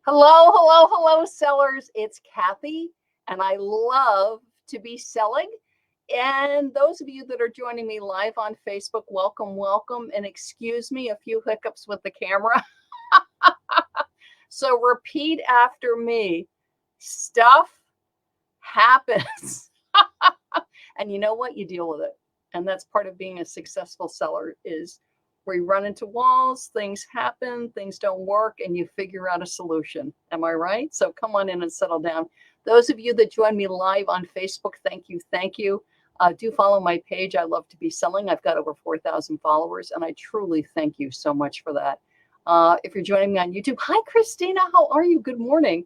Hello, hello, hello, sellers. It's Kathy, and I love to be selling. And those of you that are joining me live on Facebook, welcome, welcome. And excuse me, a few hiccups with the camera. So repeat after me. Stuff happens. And you know what? You deal with it. And that's part of being a successful seller is where you run into walls, things happen, things don't work, and you figure out a solution. Am I right? So come on in and settle down. Those of you that join me live on Facebook, thank you. Thank you. Do follow my page. I love to be selling. I've got over 4,000 followers, and I truly thank you so much for that. If you're joining me on YouTube, hi, Christina. How are you? Good morning.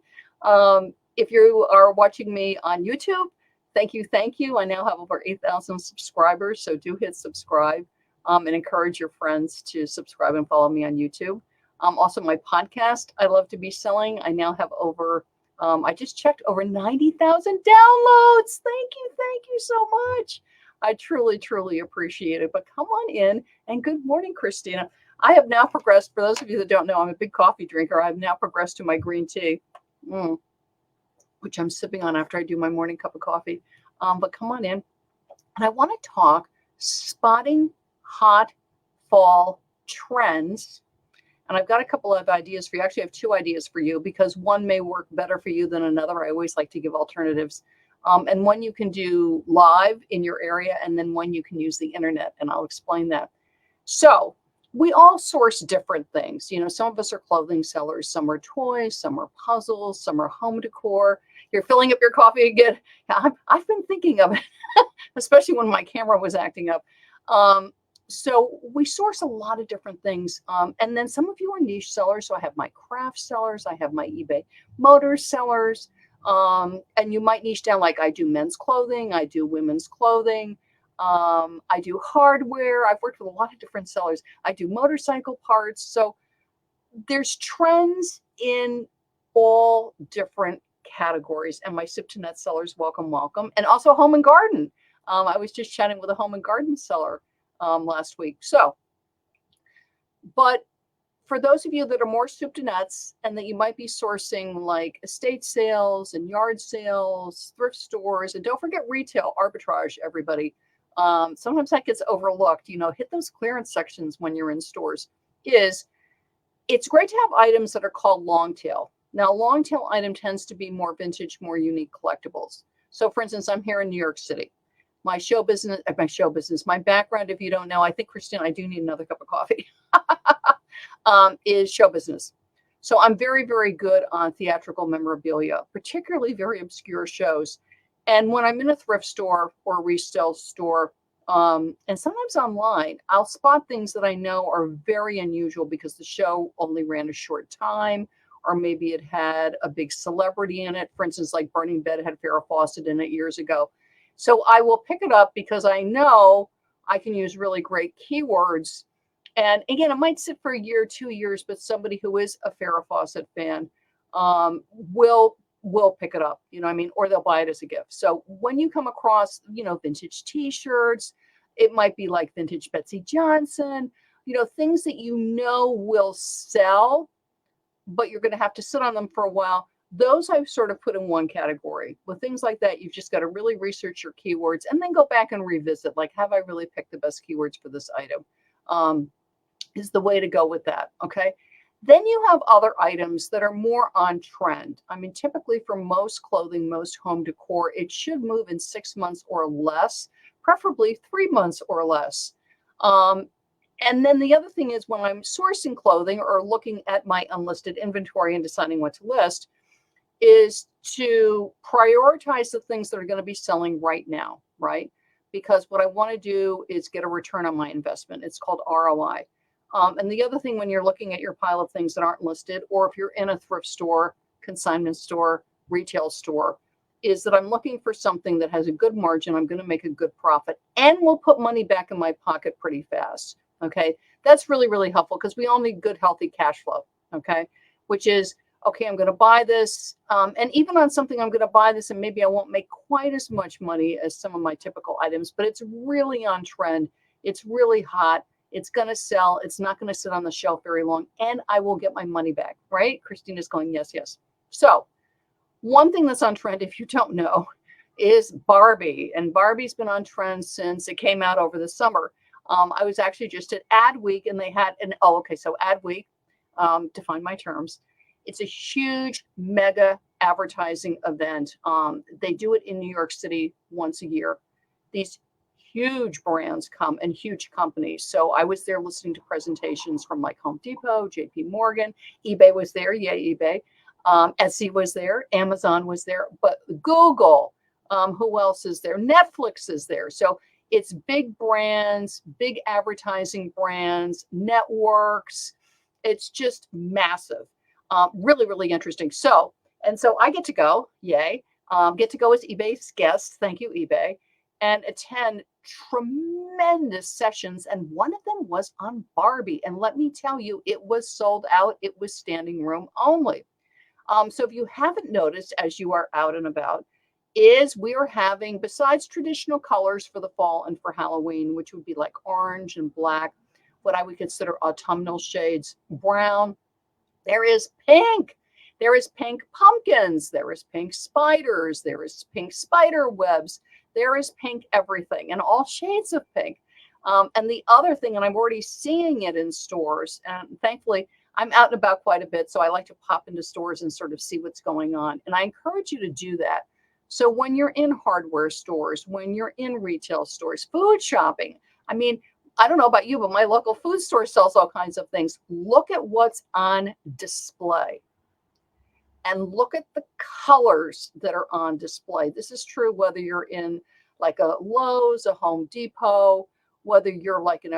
If you are watching me on YouTube, thank you. Thank you. I now have over 8,000 subscribers, so do hit subscribe. And encourage your friends to subscribe and follow me on YouTube. Also, my podcast, I Love to Be Selling. I now have over, I just checked, over 90,000 downloads. Thank you so much. I truly, truly appreciate it. But come on in, and good morning, Christina. I have now progressed, for those of you that don't know, I'm a big coffee drinker. I've now progressed to my green tea, which I'm sipping on after I do my morning cup of coffee. But come on in. And I want to talk spotting hot fall trends. And I've got a couple of ideas for you. Actually, I have two ideas for you because one may work better for you than another. I always like to give alternatives. And one you can do live in your area, and then one you can use the internet, and I'll explain that. So we all source different things. You know, some of us are clothing sellers, some are toys, some are puzzles, some are home decor. You're filling up your coffee again. I've been thinking of it, especially when my camera was acting up. So we source a lot of different things. And then some of you are niche sellers. So I have my craft sellers. I have my eBay motor sellers. And you might niche down, like I do men's clothing. I do women's clothing. I do hardware. I've worked with a lot of different sellers. I do motorcycle parts. So there's trends in all different categories. And my soup to nuts sellers, welcome, welcome. And also home and garden. I was just chatting with a home and garden seller last week. So, but for those of you that are more soup to nuts and that you might be sourcing like estate sales and yard sales, thrift stores, and don't forget retail arbitrage, everybody. Sometimes that gets overlooked. You know, hit those clearance sections when you're in stores. It's great to have items that are called long tail. Now, long tail item tends to be more vintage, more unique collectibles. So for instance, I'm here in New York City. My background, if you don't know, I think, Christine, I do need another cup of coffee, is show business. So I'm very, very good on theatrical memorabilia, particularly very obscure shows. And when I'm in a thrift store or a resale store, and sometimes online, I'll spot things that I know are very unusual because the show only ran a short time, or maybe it had a big celebrity in it. For instance, like Burning Bed had Farrah Fawcett in it years ago. So I will pick it up because I know I can use really great keywords. And again, it might sit for a year, 2 years, but somebody who is a Farrah Fawcett fan will pick it up, you know what I mean? Or they'll buy it as a gift. So when you come across, you know, vintage t-shirts, it might be like vintage Betsy Johnson, you know, things that you know will sell, but you're going to have to sit on them for a while. Those I've sort of put in one category. With things like that, you've just got to really research your keywords and then go back and revisit, like, have I really picked the best keywords for this item? Is the way to go with that, okay? Then you have other items that are more on trend. I mean, typically for most clothing, most home decor, it should move in 6 months or less, preferably 3 months or less. And then the other thing is when I'm sourcing clothing or looking at my unlisted inventory and deciding what to list, is to prioritize the things that are going to be selling right now, right? Because what I want to do is get a return on my investment. It's called ROI. And the other thing when you're looking at your pile of things that aren't listed, or if you're in a thrift store, consignment store, retail store, is that I'm looking for something that has a good margin. I'm going to make a good profit and will put money back in my pocket pretty fast. Okay. That's really, really helpful because we all need good, healthy cash flow. Okay. Which is, okay, I'm going to buy this. And even on something, I'm going to buy this and maybe I won't make quite as much money as some of my typical items, but it's really on trend. It's really hot. It's going to sell. It's not going to sit on the shelf very long, and I will get my money back, right? Christina's going, yes, yes. So one thing that's on trend, if you don't know, is Barbie. And Barbie's been on trend since it came out over the summer. I was actually just at Ad Week, and they had an, oh, okay, so Ad Week, define my terms. It's a huge mega advertising event. They do it in New York City once a year. These huge brands come and huge companies. So I was there listening to presentations from like Home Depot, JP Morgan, eBay was there. Yay, eBay. Etsy was there. Amazon was there. But Google, who else is there? Netflix is there. So it's big brands, big advertising brands, networks. It's just massive. Really, really interesting. So I get to go, yay, get to go as eBay's guest. Thank you, eBay, and attend tremendous sessions. And one of them was on Barbie. And let me tell you, it was sold out. It was standing room only. So if you haven't noticed as you are out and about, is we are having, besides traditional colors for the fall and for Halloween, which would be like orange and black, what I would consider autumnal shades, brown, there is pink. There is pink pumpkins. There is pink spiders. There is pink spider webs. There is pink everything and all shades of pink. And the other thing, and I'm already seeing it in stores, and thankfully I'm out and about quite a bit, so I like to pop into stores and sort of see what's going on. And I encourage you to do that. So when you're in hardware stores, when you're in retail stores, food shopping, I mean, I don't know about you, but my local food store sells all kinds of things. Look at what's on display and look at the colors that are on display. This is true whether you're in like a Lowe's, a Home Depot, whether you're like in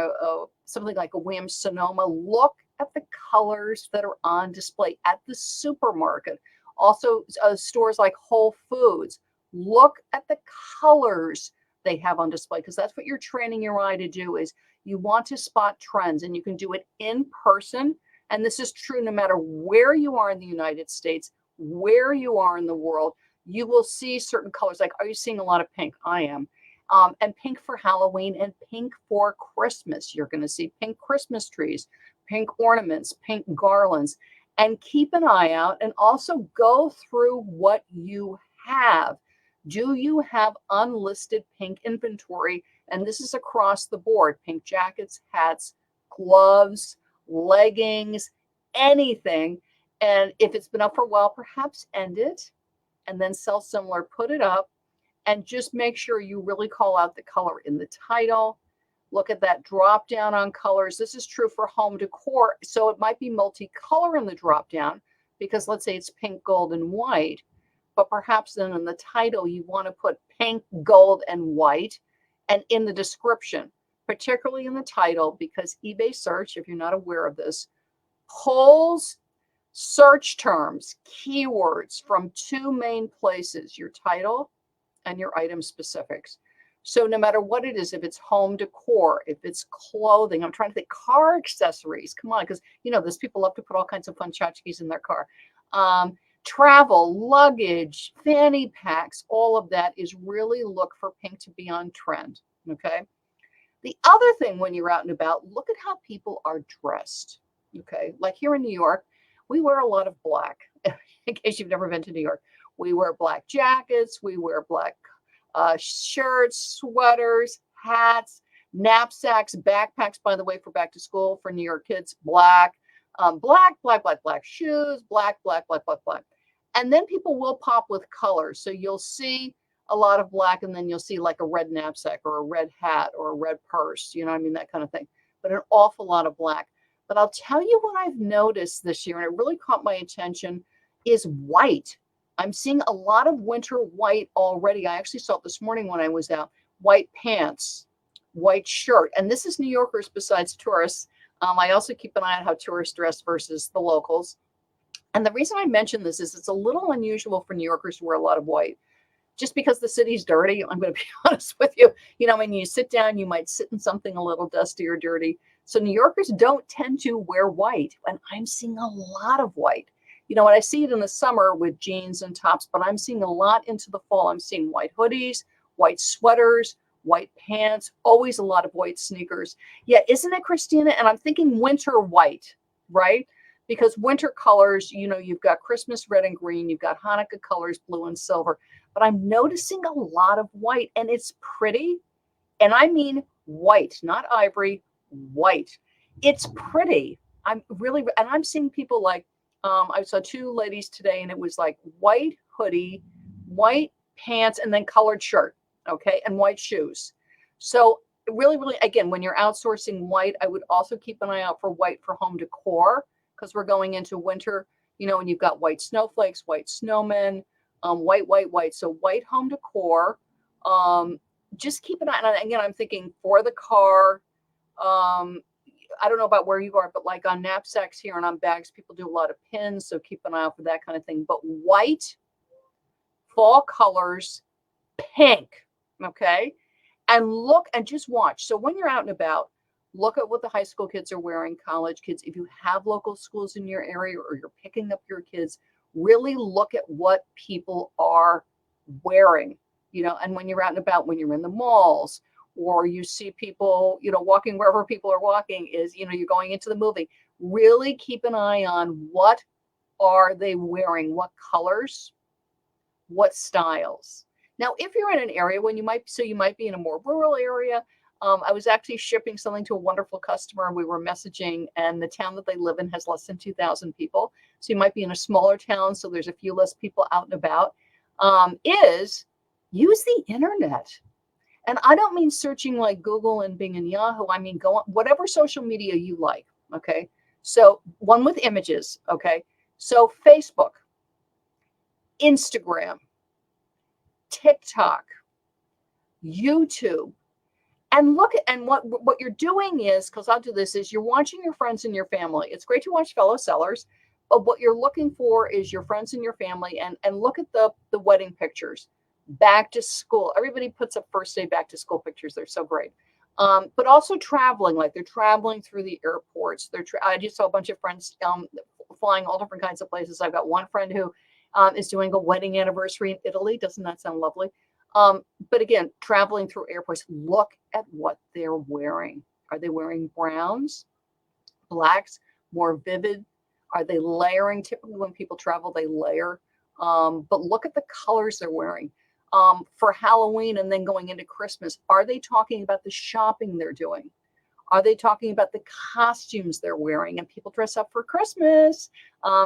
something like a Williams Sonoma. Look at the colors that are on display at the supermarket. Also, stores like Whole Foods. Look at the colors they have on display, because that's what you're training your eye to do. Is you want to spot trends, and you can do it in person. And this is true no matter where you are in the United States, where you are in the world. You will see certain colors. Like, are you seeing a lot of pink? I am. And pink for Halloween and pink for Christmas. You're going to see pink Christmas trees, pink ornaments, pink garlands. And keep an eye out and also go through what you have. Do you have unlisted pink inventory? And this is across the board: pink jackets, hats, gloves, leggings, anything. And if it's been up for a while, perhaps end it and then sell similar, put it up, and just make sure you really call out the color in the title. Look at that drop down on colors. This is true for home decor. So it might be multicolor in the drop down, because let's say it's pink, gold, and white. But perhaps then in the title, you want to put pink, gold, and white. And in the description, particularly in the title, because eBay search, if you're not aware of this, pulls search terms, keywords from two main places: your title and your item specifics. So no matter what it is, if it's home decor, if it's clothing, I'm trying to think, car accessories, come on, because there's people love to put all kinds of fun tchotchkes in their car. Travel, luggage, fanny packs, all of that is really look for pink to be on trend, okay? The other thing when you're out and about, look at how people are dressed, okay? Like here in New York, we wear a lot of black. In case you've never been to New York, we wear black jackets, we wear black shirts, sweaters, hats, knapsacks, backpacks, by the way, for back to school for New York kids, black, black shoes, black. And then people will pop with colors. So you'll see a lot of black, and then you'll see like a red knapsack or a red hat or a red purse, that kind of thing, but an awful lot of black. But I'll tell you what I've noticed this year, and it really caught my attention, is white. I'm seeing a lot of winter white already. I actually saw it this morning when I was out. White pants, white shirt. And this is New Yorkers besides tourists. I also keep an eye on how tourists dress versus the locals. And the reason I mention this is it's a little unusual for New Yorkers to wear a lot of white, just because the city's dirty. I'm going to be honest with you. When you sit down, you might sit in something a little dusty or dirty. So New Yorkers don't tend to wear white. And I'm seeing a lot of white. And I see it in the summer with jeans and tops, but I'm seeing a lot into the fall. I'm seeing white hoodies, white sweaters, white pants, always a lot of white sneakers. Yeah, isn't it, Christina? And I'm thinking winter white, right? Because winter colors, you've got Christmas red and green, you've got Hanukkah colors, blue and silver, but I'm noticing a lot of white, and it's pretty. And I mean white, not ivory, white. It's pretty. I'm seeing people like, I saw two ladies today, and it was like white hoodie, white pants, and then colored shirt, okay, and white shoes. So really, really, again, when you're outsourcing white, I would also keep an eye out for white for home decor, because we're going into winter, and you've got white snowflakes, white snowmen, white, white, white. So white home decor. Just keep an eye on. Again, I'm thinking for the car. I don't know about where you are, but like on knapsacks here and on bags, people do a lot of pins. So keep an eye out for that kind of thing. But white, fall colors, pink. Okay. And look and just watch. So when you're out and about, look at what the high school kids are wearing, college kids. If you have local schools in your area or you're picking up your kids, really look at what people are wearing, and when you're out and about, when you're in the malls, or you see people, walking wherever people are walking, is, you're going into the movie, really keep an eye on what are they wearing, what colors, what styles. Now, if you're in an area you might be in a more rural area. I was actually shipping something to a wonderful customer. We were messaging, and the town that they live in has less than 2,000 people. So you might be in a smaller town, so there's a few less people out and about. Is use the internet. And I don't mean searching like Google and Bing and Yahoo. I mean, go on whatever social media you like. Okay. So one with images. Okay. So Facebook, Instagram, TikTok, YouTube, and look at, and what you're doing is, because I'll do this, is you're watching your friends and your family. It's great to watch fellow sellers, but what you're looking for is your friends and your family, and look at the wedding pictures, back to school. Everybody puts up first day back to school pictures. They're so great. But also traveling, like they're traveling through the airports. I just saw a bunch of friends flying all different kinds of places. I've got one friend who is doing a wedding anniversary in Italy. Doesn't that sound lovely? But again, traveling through airports, look at what they're wearing. Are they wearing browns, blacks, more vivid? Are they layering? Typically when people travel, they layer. But look at the colors they're wearing. For Halloween and then going into Christmas, are they talking about the shopping they're doing? Are they talking about the costumes they're wearing? And people dress up for Christmas.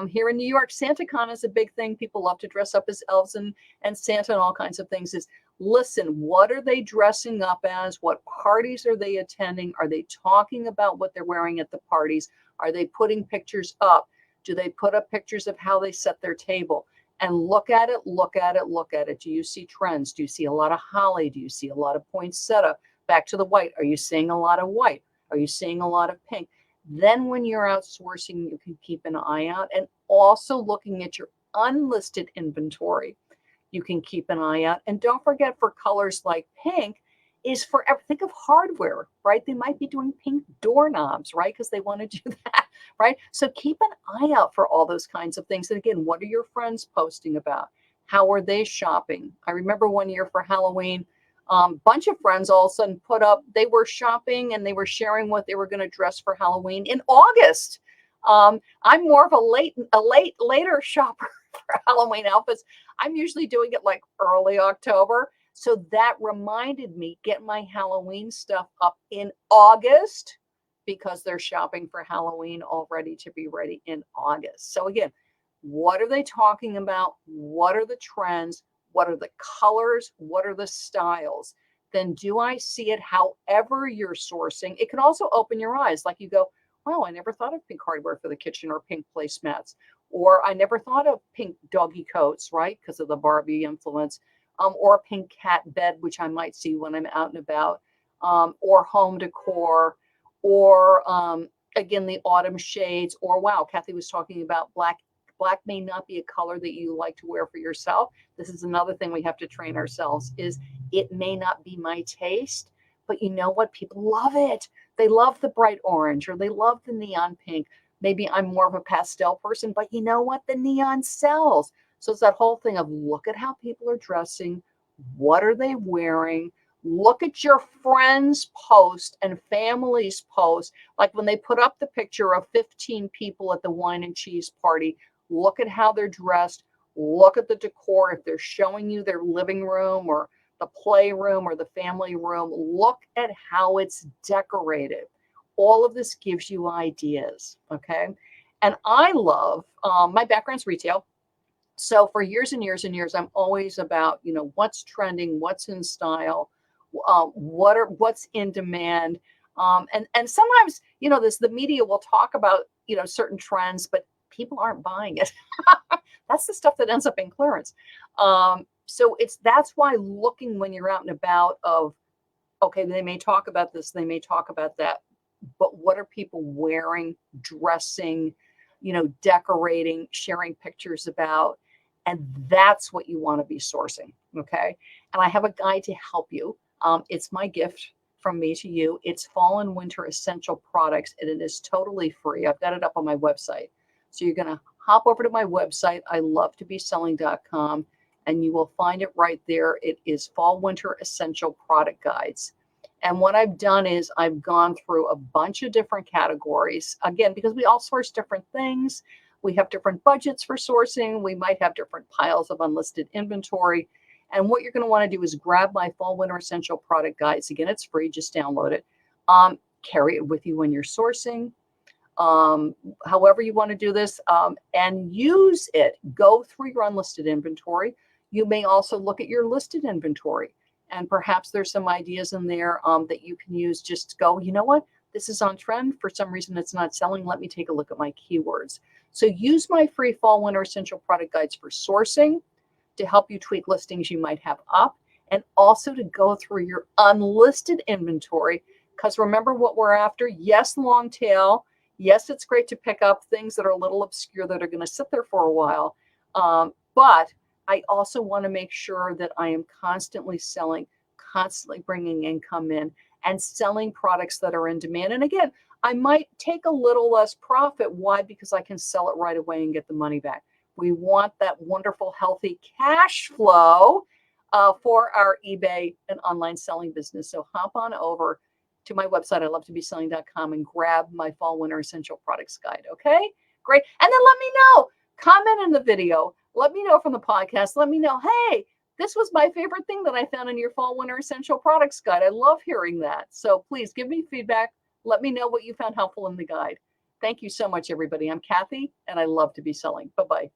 Here in New York, SantaCon is a big thing. People love to dress up as elves and Santa and all kinds of things. Is listen, what are they dressing up as? What parties are they attending? Are they talking about what they're wearing at the parties? Are they putting pictures up? Do they put up pictures of how they set their table? And look at it, look at it, look at it. Do you see trends? Do you see a lot of holly? Do you see a lot of poinsettia? Back to the white. Are you seeing a lot of white? Are you seeing a lot of pink? Then when you're outsourcing, you can keep an eye out, and also looking at your unlisted inventory. You can keep an eye out. And don't forget, for colors like pink, is for, think of hardware, right? They might be doing pink doorknobs, right? Because they want to do that, right? So keep an eye out for all those kinds of things. And again, what are your friends posting about? How are they shopping? I remember one year for Halloween, bunch of friends all of a sudden put up, they were shopping and they were sharing what they were going to dress for Halloween in August. I'm more of a later shopper for Halloween outfits. I'm usually doing it like early October. So that reminded me, get my Halloween stuff up in August, because they're shopping for Halloween already to be ready in August. So again, what are they talking about? What are the trends? What are the colors? What are the styles? Then do I see it however you're sourcing? It can also open your eyes. Like you go, wow, I never thought of pink hardware for the kitchen, or pink placemats. Or I never thought of pink doggy coats, right? Because of the Barbie influence. Or a pink cat bed, which I might see when I'm out and about. Or home decor. Or again, the autumn shades. Or wow, Kathy was talking about black. Black may not be a color that you like to wear for yourself. This is another thing we have to train ourselves, is it may not be my taste, but you know what? People love it. They love the bright orange, or they love the neon pink. Maybe I'm more of a pastel person, but you know what? The neon sells. So it's that whole thing of look at how people are dressing. What are they wearing? Look at your friends' post and family's post. Like when they put up the picture of 15 people at the wine and cheese party, look at how they're dressed. Look at the decor. If they're showing you their living room or the playroom or the family room, look at how it's decorated. All of this gives you ideas, okay? And I love, my background's retail. So for years and years and years, I'm always about, what's trending, what's in style, what's in demand. And sometimes, the media will talk about, certain trends, but people aren't buying it. That's the stuff that ends up in clearance. So that's why looking when you're out and about of, okay, they may talk about this, they may talk about that, but what are people wearing, dressing, decorating, sharing pictures about? And that's what you want to be sourcing. Okay. And I have a guide to help you. It's my gift from me to you. It's fall and winter essential products, and it is totally free. I've got it up on my website. So you're going to hop over to my website, ilovetobeselling.com, and you will find it right there. It is fall winter essential product guides. And what I've done is I've gone through a bunch of different categories, again, because we all source different things. We have different budgets for sourcing. We might have different piles of unlisted inventory. And what you're going to want to do is grab my fall winter essential product guides. Again, it's free. Just download it. Carry it with you when you're sourcing. However you want to do this, and use it. Go through your unlisted inventory. You may also look at your listed inventory. And perhaps there's some ideas in there that you can use. Just go, you know what? This is on trend. For some reason, it's not selling. Let me take a look at my keywords. So use my free fall winter essential product guides for sourcing, to help you tweak listings you might have up, and also to go through your unlisted inventory. Because remember what we're after. Yes, long tail. Yes, it's great to pick up things that are a little obscure that are going to sit there for a while. But I also want to make sure that I am constantly selling, constantly bringing income in, and selling products that are in demand. And again, I might take a little less profit. Why? Because I can sell it right away and get the money back. We want that wonderful, healthy cash flow for our eBay and online selling business. So hop on over to my website, ilovetobeselling.com, and grab my fall winter essential products guide. Okay, great. And then let me know. Comment in the video. Let me know from the podcast. Let me know, hey, this was my favorite thing that I found in your fall winter essential products guide. I love hearing that. So please give me feedback. Let me know what you found helpful in the guide. Thank you so much, everybody. I'm Kathy, and I love to be selling. Bye-bye.